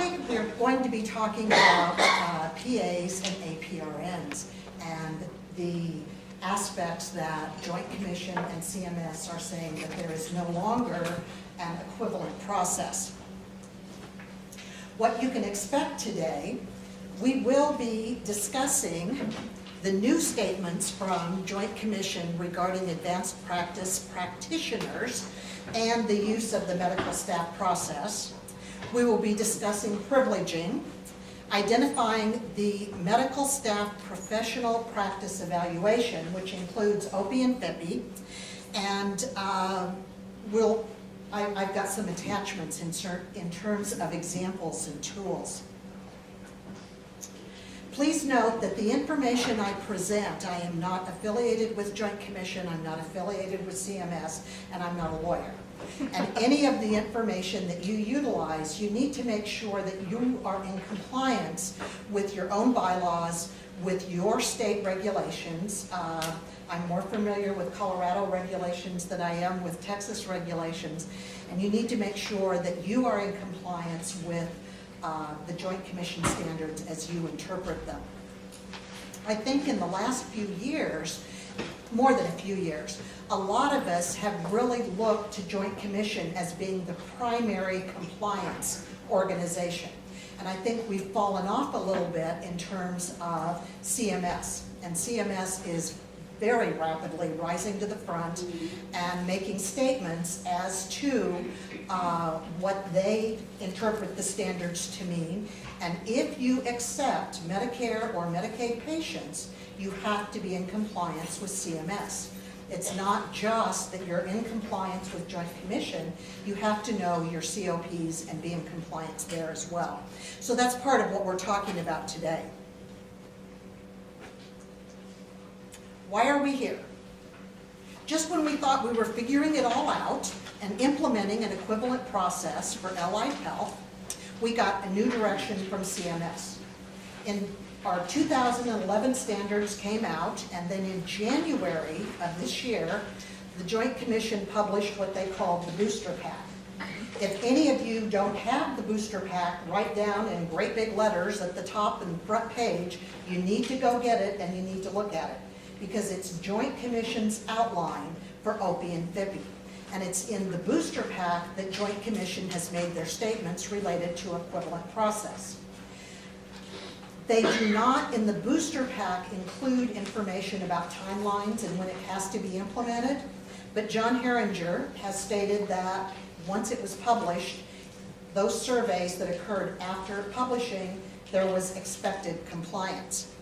Today, we're going to be talking about PAs and APRNs and the aspects that Joint Commission and CMS are saying that there is no longer an equivalent process. What you can expect today, we will be discussing the new statements from Joint Commission regarding advanced practice practitioners and the use of the medical staff process. We will be discussing privileging, identifying the medical staff professional practice evaluation, which includes OPI and FIPI, and I've got some attachments in terms of examples and tools. Please note that the information I present, I am not affiliated with Joint Commission, I'm not affiliated with CMS, and I'm not a lawyer. And any of the information that you utilize, you need to make sure that you are in compliance with your own bylaws, with your state regulations. I'm more familiar with Colorado regulations than I am with Texas regulations, and you need to make sure that you are in compliance with the Joint Commission standards as you interpret them. I think in the last few years, more than a few years, a lot of us have really looked to Joint Commission as being the primary compliance organization. And I think we've fallen off a little bit in terms of CMS. And CMS is very rapidly rising to the front and making statements as to what they interpret the standards to mean. And if you accept Medicare or Medicaid patients, you have to be in compliance with CMS. It's not just that you're in compliance with Joint Commission, you have to know your COPs and be in compliance there as well. So that's part of what we're talking about today. Why are we here? Just when we thought we were figuring it all out and implementing an equivalent process for allied health, we got a new direction from CMS. Our 2011 standards came out, and then in January of this year, the Joint Commission published what they called the booster pack. If any of you don't have the booster pack, write down in great big letters at the top and front page, you need to go get it and you need to look at it, because it's Joint Commission's outline for OPI and FIPI. And it's in the booster pack that Joint Commission has made their statements related to equivalent process. They do not, in the booster pack, include information about timelines and when it has to be implemented, but John Herringer has stated that once it was published, those surveys that occurred after publishing, there was expected compliance.